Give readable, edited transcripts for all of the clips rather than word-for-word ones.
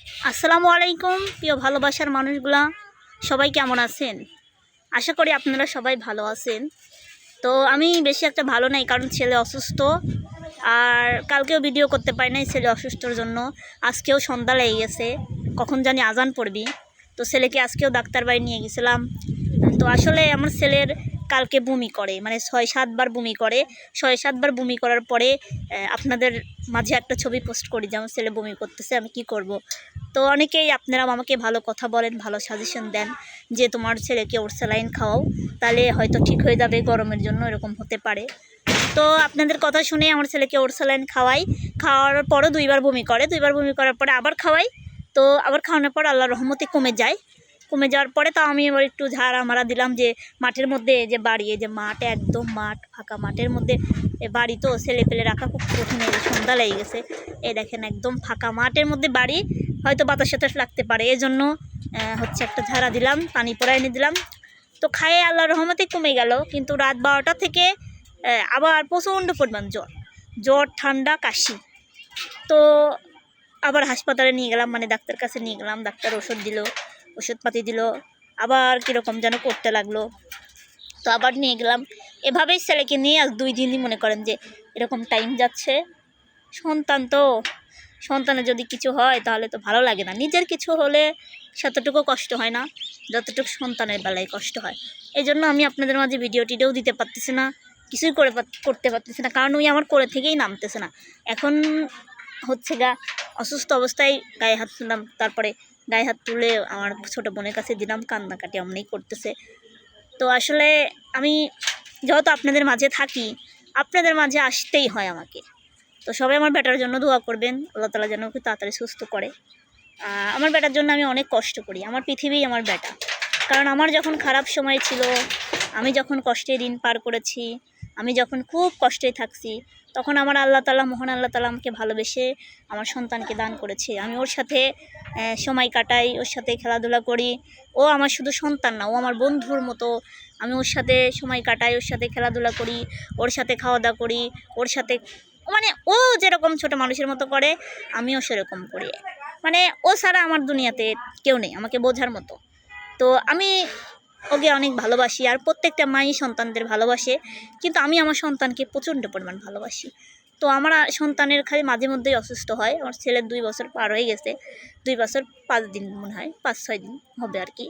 আসসালামু আলাইকুম প্রিয় ভালোবাসার মানুষগুলা, সবাই কেমন আছেন? আশা করি আপনারা সবাই ভালো আছেন। তো আমি বেশি একটা ভালো নাই, কারণ ছেলে অসুস্থ। আর কালকেও ভিডিও করতে পারি নাই ছেলে অসুস্থর জন্য। আজকেও সন্ধ্যা লেগে গেছে, কখন জানি আজান পড়বি। তো ছেলেকে আজকেও ডাক্তার বাড়ি নিয়ে গেছিলাম। তো আসলে আমার ছেলের কালকে বমি করে, মানে 6-7 বার বমি করে। 6-7 বার বমি করার পরে আপনাদের মাঝে একটা ছবি পোস্ট করি যে আমার ছেলে বমি করতেছে, আমি কি করব। তো অনেকেই আপনারা আমাকে ভালো কথা বলেন, ভালো সাজেশন দেন যে তোমার ছেলেকে ওরসালাইন খাওয়াও, তাহলে হয়তো ঠিক হয়ে যাবে, গরমের জন্য এরকম হতে পারে। তো আপনাদের কথা শুনে আমার ছেলেকে ওরসালাইন খাওয়াই। খাওয়ার পরও 2 বার বমি করে, 2 বার বমি করার পরে আবার খাওয়াই। তো আবার খাওয়ানোর পর আল্লাহর রহমতে কমে যায়। কমে যাওয়ার পরে তাও আমি এবার একটু ঝাড়া মারা দিলাম, যে মাঠের মধ্যে যে বাড়ি, এই যে মাঠ, একদম মাঠ, ফাঁকা মাঠের মধ্যে বাড়ি। তো ছেলে পেলে রাখা খুব কঠিন, এই সন্ধ্যা লেগে গেছে। এই দেখেন একদম ফাঁকা মাঠের মধ্যে বাড়ি, হয়তো বাতাস সাতাস লাগতে পারে, এই জন্য হচ্ছে একটা ঝাড়া দিলাম, পানি পড়া এনে দিলাম। তো খায়ে আল্লাহর রহমতে কমে গেল। কিন্তু রাত 12টা থেকে আবার প্রচণ্ড পরিমাণ জ্বর, ঠান্ডা, কাশি। তো আবার হাসপাতালে নিয়ে গেলাম, মানে ডাক্তার কাছে নিয়ে গেলাম। ডাক্তার ওষুধ দিল, ওষুধপাতি দিল, আবার কীরকম যেন করতে লাগলো। তো আবার নিয়ে গেলাম। এভাবেই ছেলেকে নিয়ে আজ 2 দিনই মনে করেন যে এরকম টাইম যাচ্ছে। সন্তান তো, সন্তানের যদি কিছু হয় তাহলে তো ভালো লাগে না। নিজের কিছু হলে সেতটুকু কষ্ট হয় না যতটুকু সন্তানের বেলায় কষ্ট হয়। এই জন্য আমি আপনাদের মাঝে ভিডিওটিতেও দিতে পারতেছি না, কিছুই করতে পারতেছি না, কারণ ওই আমার কোলে থেকেই নামতেছে না। এখন হচ্ছে অসুস্থ অবস্থায় গায়ে হাত তুললাম, তারপরে গায়ে হাত তুলে আমার ছোটো বোনের কাছে দিলাম, কান্নাকাটি অমনি করতেছে। তো আসলে আমি যেহেতু আপনাদের মাঝে থাকি, আপনাদের মাঝে আসতেই হয় আমাকে। তো সবাই আমার বেটার জন্য দোয়া করবেন, আল্লাহ তাআলা যেন ওকে তাড়াতাড়ি সুস্থ করে। আমার বেটার জন্য আমি অনেক কষ্ট করি, আমার পৃথিবী আমার বেটা। কারণ আমার যখন খারাপ সময় ছিল, আমি যখন কষ্টে দিন পার করেছি, আমি যখন খুব কষ্টে থাকছি, তখন আমার আল্লাহ তাআলা, মহান আল্লাহ তাআলা আমাকে ভালোবেসে আমার সন্তানকে দান করেছে। আমি ওর সাথে সময় কাটাই, ওর সাথে খেলাধুলা করি। ও আমার শুধু সন্তান না, ও আমার বন্ধুর মতো। আমি ওর সাথে সময় কাটাই, ওর সাথে খেলাধুলা করি, ওর সাথে খাওয়া দাওয়া করি, ওর সাথে, মানে ও যেরকম ছোট মানুষের মতো করে আমিও সেরকম করি। মানে ও ছাড়া আমার দুনিয়াতে কেউ নেই আমাকে বোঝার মতো। তো আমি ওকে অনেক ভালোবাসি, আর প্রত্যেকটা মাই সন্তানদের ভালোবাসে, কিন্তু আমি আমার সন্তানকে প্রচণ্ড পরিমাণ ভালোবাসি। তো আমার সন্তানের খালি মাঝে মধ্যেই অসুস্থ হয়। আমার ছেলের 2 বছর পার হয়ে গেছে, 2 বছর 5 দিন মনে হয়, 5-6 দিন হবে আর কি।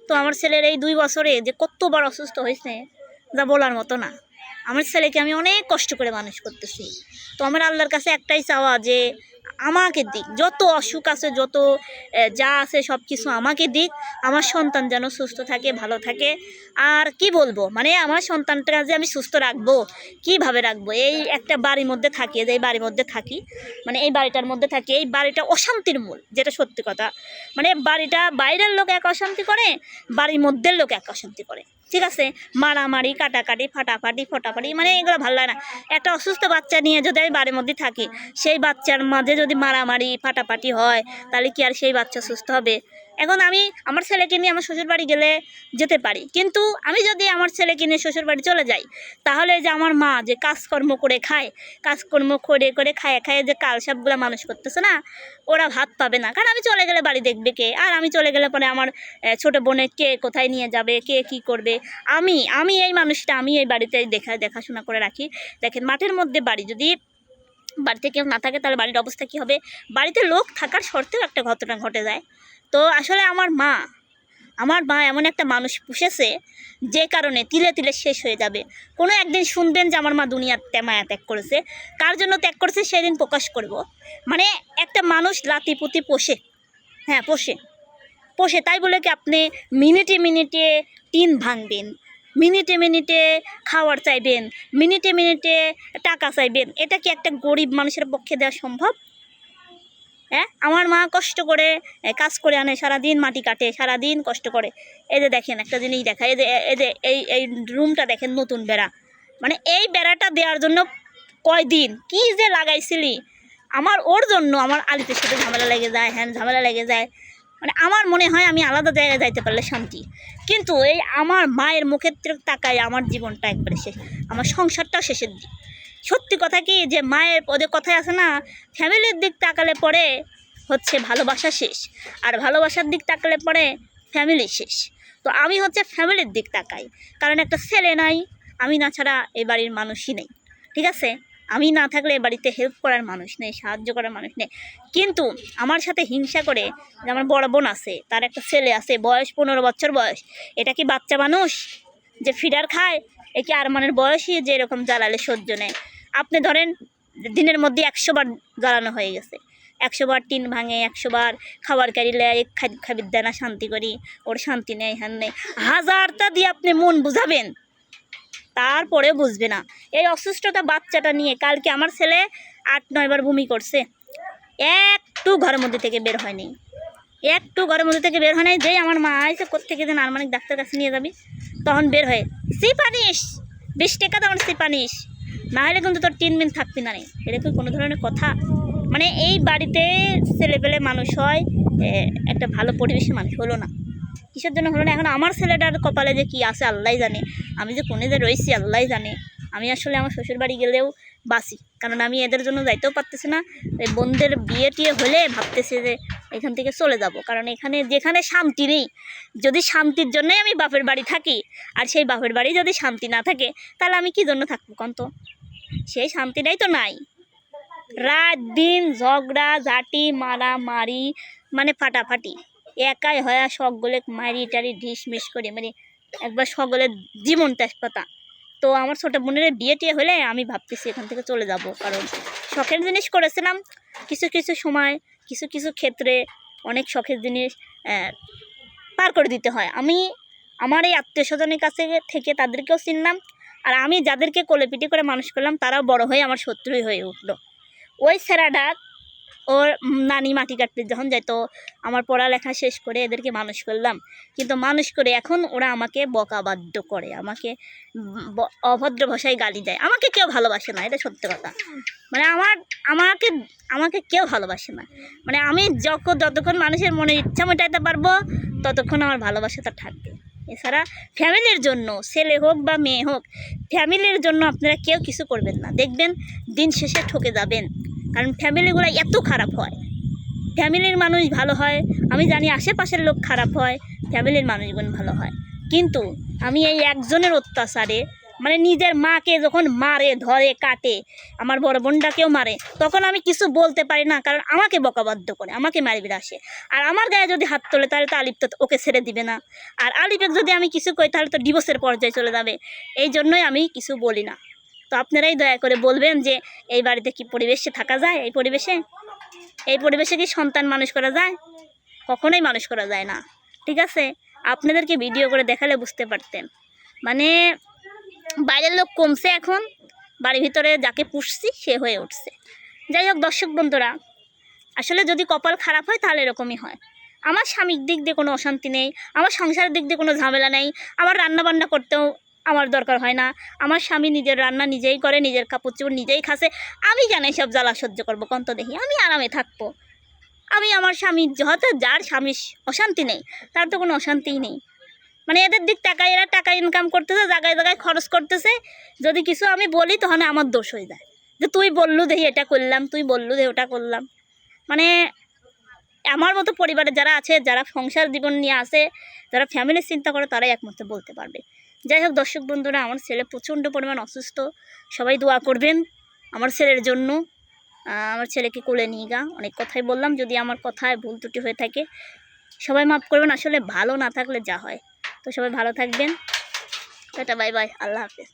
তো আমার ছেলের এই 2 বছরে যে কতবার অসুস্থ হয়েছে যা বলার মতো না। আমার ছেলেকে আমি অনেক কষ্ট করে মানুষ করতেছি। তো আমার আল্লাহর কাছে একটাই চাওয়া, যে আমাকে দিক, যত অসুখ আছে, যত যা আছে সব কিছু আমাকে দিক। আমার সন্তান যেন সুস্থ থাকে, ভালো থাকে। আর কি বলবো, মানে আমার সন্তানটা যে আমি সুস্থ রাখবো, কিভাবে রাখবো? এই একটা বাড়ির মধ্যে থাকি, যে এই বাড়ির মধ্যে থাকি, মানে এই বাড়িটার মধ্যে থাকি, এই বাড়িটা অশান্তির মূল, যেটা সত্যি কথা। মানে বাড়িটা বাইরের লোক এক অশান্তি করে, বাড়ির মধ্যের লোক এক অশান্তি করে, ঠিক আছে? মারামারি, কাটাকাটি, ফটাফাটি, মানে এগুলো ভালো লাগে না। একটা অসুস্থ বাচ্চা নিয়ে যদি আমি বাড়ির মধ্যে থাকি, সেই বাচ্চার মাঝে যদি মারামারি ফাটাফাটি হয়, তাহলে কি আর সেই বাচ্চা সুস্থ হবে? এখন আমি আমার ছেলেকে নিয়ে আমার শ্বশুরবাড়ি গেলে যেতে পারি, কিন্তু আমি যদি আমার ছেলেকে নিয়ে শ্বশুরবাড়ি চলে যাই, তাহলে যে আমার মা যে কাজকর্ম করে খায়, কাজকর্ম করে খায় যে কালসাপগুলো মানুষ করতেছে না, ওরা ভাত পাবে না। কারণ আমি চলে গেলে বাড়ি দেখবে কে? আর আমি চলে গেলে পরে আমার ছোটো বোনে কে কোথায় নিয়ে যাবে, কে কি করবে? আমি এই মানুষটা, আমি এই বাড়িতে দেখাশোনা করে রাখি। দেখেন মাঠের মধ্যে বাড়ি, যদি বাড়িতে কেউ না থাকে তাহলে বাড়ির অবস্থা কী হবে? বাড়িতে লোক থাকার শর্তেও একটা ঘটনা ঘটে যায়। তো আসলে আমার মা এমন একটা মানুষ পুষেছে, যে কারণে তিলে তিলে শেষ হয়ে যাবে। কোনো একদিন শুনবেন যে আমার মা দুনিয়ার মায়া ত্যাগ করেছে। কার জন্য ত্যাগ করেছে সেদিন প্রকাশ করব। মানে একটা মানুষ লাতিপুতি পোষে, হ্যাঁ পোষে, তাই বলে কি আপনি মিনিটে মিনিটে টিন ভাঙবেন, মিনিটে মিনিটে খাওয়ার চাইবেন, মিনিটে মিনিটে টাকা চাইবেন? এটা কি একটা গরিব মানুষের পক্ষে দেওয়া সম্ভব? হ্যাঁ, আমার মা কষ্ট করে কাজ করে আনে, সারাদিন মাটি কাটে, সারাদিন কষ্ট করে। এই যে দেখেন একটা জিনিস দেখা, এই রুমটা দেখেন, নতুন বেড়া, মানে এই বেড়াটা দেওয়ার জন্য কয়দিন কি যে লাগাইছিলি। ওর জন্য আমার আলিতের সাথে ঝামেলা লেগে যায়, ঝামেলা লেগে যায়। মানে আমার মনে হয় আমি আলাদা জায়গায় যাইতে পারলে শান্তি, কিন্তু এই আমার মায়ের মুখের তাকায় আমার জীবনটা একবারে শেষ, আমার সংসারটাও শেষের দিক। সত্যি কথা কি, যে মায়ের ওদের কথায় আছে না, ফ্যামিলির দিক তাকালে পরে হচ্ছে ভালোবাসা শেষ, আর ভালোবাসার দিক তাকালে পরে ফ্যামিলি শেষ। তো আমি হচ্ছে ফ্যামিলির দিক তাকাই, কারণ একটা ছেলে নাই, আমি না ছাড়া এই বাড়ির মানুষই নেই, ঠিক আছে? আমি না থাকলে এ বাড়িতে হেল্প করার মানুষ নেই, সাহায্য করার মানুষ নেই। কিন্তু আমার সাথে হিংসা করে, যে আমার বড় বোন আছে, তার একটা ছেলে আছে, বয়স 15 বছর বয়স, এটা কি বাচ্চা মানুষ যে ফিডার খায়? এ কি আরমানের বয়সই যে এরকম জ্বালালে সহ্য নেয়? আপনি ধরেন দিনের মধ্যে 100 বার জ্বালানো হয়ে গেছে, 100 বার টিন ভাঙে, 100 বার খাবার কাড়িলে খাবির দেয় না, শান্তি করি, ওর শান্তি নেই, হ্যান নেই, হাজারটা দিয়ে আপনি মন বুঝাবেন, তারপরে বুঝবে না। এই অসুস্থতা বাচ্চাটা নিয়ে কালকে আমার ছেলে 8-9 বার বমি করছে, একটু ঘরের মধ্যে থেকে বের হয়নি, একটু ঘরের মধ্যে থেকে বের হয় নাই। যেই আমার মা আইসে কোত্থেকে যেন আরমানিক ডাক্তার কাছে নিয়ে যাবি, তখন বের হয়ে সিপানিস 20 টাকা তখন সিপানিস, না হলে কিন্তু তোর 3 দিন থাকবি না রে। এটা কি কোনো ধরনের কথা? মানে এই বাড়িতে ছেলেপেলে মানুষ হয়, একটা ভালো পরিবেশে মানুষ হলো না। কিসের জন্য হলো না? এখন আমার ছেলেটার কপালে যে কী আছে আল্লাহ জানে, আমি যে কোনে যে রয়েছি আল্লাহ জানে। আমি আসলে আমার শ্বশুর বাড়ি গেলেও বাসি, কারণ আমি এদের জন্য যাইতেও পারতেছি না। এই বোনদের বিয়ে টিয়ে হলে ভাবতেছি যে এখান থেকে চলে যাব, কারণ এখানে যেখানে শান্তি নেই, যদি শান্তির জন্যই আমি বাপের বাড়ি থাকি, আর সেই বাপের বাড়ি যদি শান্তি না থাকে, তাহলে আমি কী জন্য থাকবো কন্ত? সেই শান্তিটাই তো নাই। রাত দিন ঝগড়া ঝাঁটি মারামারি, মানে ফাটাফাটি, একাই হয় সকলে মারি টারি ঢিসমিস করে, মানে একবার সকলের জীবন তেজপাতা। তো আমার ছোটো বোনের বিয়ে টিয়ে হলে আমি ভাবতেছি এখান থেকে চলে যাব, কারণ শখের জিনিস করেছিলাম কিছু কিছু সময়, কিছু কিছু ক্ষেত্রে অনেক শখের জিনিস পার করে দিতে হয়। আমি আমার এই আত্মীয় স্বজনের কাছে থেকে তাদেরকেও চিনলাম, আর আমি যাদেরকে কোলেপিটি করে মানুষ করলাম তারাও বড় হয়ে আমার শত্রুই হয়ে উঠলো। ওই ছেঁড়াটা ওর নানি মাটি কাটতে যখন যাইতো, আমার পড়ালেখা শেষ করে এদেরকে মানুষ করলাম, কিন্তু মানুষ করে এখন ওরা আমাকে বকাবাদ্য করে, আমাকে অভদ্র ভাষায় গালি দেয়। আমাকে কেউ ভালোবাসে না, এটা সত্যি কথা। মানে আমাকে আমাকে কেউ ভালোবাসে না। মানে আমি যতক্ষণ মানুষের মনে ইচ্ছা মেটাইতে পারবো ততক্ষণ আমার ভালোবাসাটা থাকবে। এছাড়া ফ্যামিলির জন্য, ছেলে হোক বা মেয়ে হোক, ফ্যামিলির জন্য আপনারা কেউ কিছু করবেন না, দেখবেন দিন শেষে ঠকে যাবেন। কারণ ফ্যামিলিগুলো এত খারাপ হয়, ফ্যামিলির মানুষ ভালো হয়, আমি জানি আশেপাশের লোক খারাপ হয়, ফ্যামিলির মানুষগুলো ভালো হয়। কিন্তু আমি এই একজনের অত্যাচারে, মানে নিজের মাকে যখন মারে ধরে কাটে, আমার বড় বোনটাকেও মারে, তখন আমি কিছু বলতে পারি না, কারণ আমাকে বকাবাদ্য করে, আমাকে মারবির আসে। আর আমার গায়ে যদি হাত তোলে তাহলে তো আলিপ তো ওকে ছেড়ে দিবে না, আর আলিপের যদি আমি কিছু কই তাহলে তো ডিভোর্সের পর্যায়ে চলে যাবে। এই জন্যই আমি কিছু বলি না। তো আপনারাই দয়া করে বলবেন যে এই বাড়িতে কি পরিবেশে থাকা যায়? এই পরিবেশে কি সন্তান মানুষ করা যায়? কখনোই মানুষ করা যায় না, ঠিক আছে? আপনাদেরকে ভিডিও করে দেখালে বুঝতে পারতেন। মানে বাইরের লোক কমছে, এখন বাড়ির ভিতরে যাকে পুষছি সে হয়ে উঠছে। যাই হোক দর্শক বন্ধুরা, আসলে যদি কপাল খারাপ হয় তাহলে এরকমই হয়। আমার স্বামীর দিক দিয়ে কোনো অশান্তি নেই, আমার সংসারের দিক দিয়ে কোনো ঝামেলা নেই, আমার রান্না বান্না করতেও আমার দরকার হয় না। আমার স্বামী নিজের রান্না নিজেই করে, নিজের কাপড় চোপড় নিজেই খাসে। আমি জানি সব জ্বালা সহ্য করবো কন্ত দেখি, আমি আরামে থাকবো। আমি আমার স্বামী যত, যার স্বামীর অশান্তি নেই তার তো কোনো অশান্তিই নেই। মানে এদের দিক টাকা, এরা টাকা ইনকাম করতেছে, জায়গায় জায়গায় খরচ করতেছে। যদি কিছু আমি বলি তখন আমার দোষ হয়ে যায়, যে তুই বললু দেখি এটা করলাম, তুই বললু দেখি ওটা করলাম। মানে আমার মতো পরিবারে যারা আছে, যারা সংসার জীবন নিয়ে আসে, যারা ফ্যামিলির চিন্তা করে, তারাই একমাত্র বলতে পারবে। যাই হোক দর্শক বন্ধুরা, আমার ছেলে প্রচণ্ড পরিমাণ অসুস্থ, সবাই দোয়া করবেন আমার ছেলের জন্য। আমার ছেলেকে কোলে নিয়ে গা, অনেক কথাই বললাম, যদি আমার কথায় ভুল ত্রুটি হয়ে থাকে সবাই মাফ করবেন। আসলে ভালো না থাকলে যা হয়। তো সবাই ভালো থাকবেন, টাটা বাই বাই, আল্লাহ হাফেজ।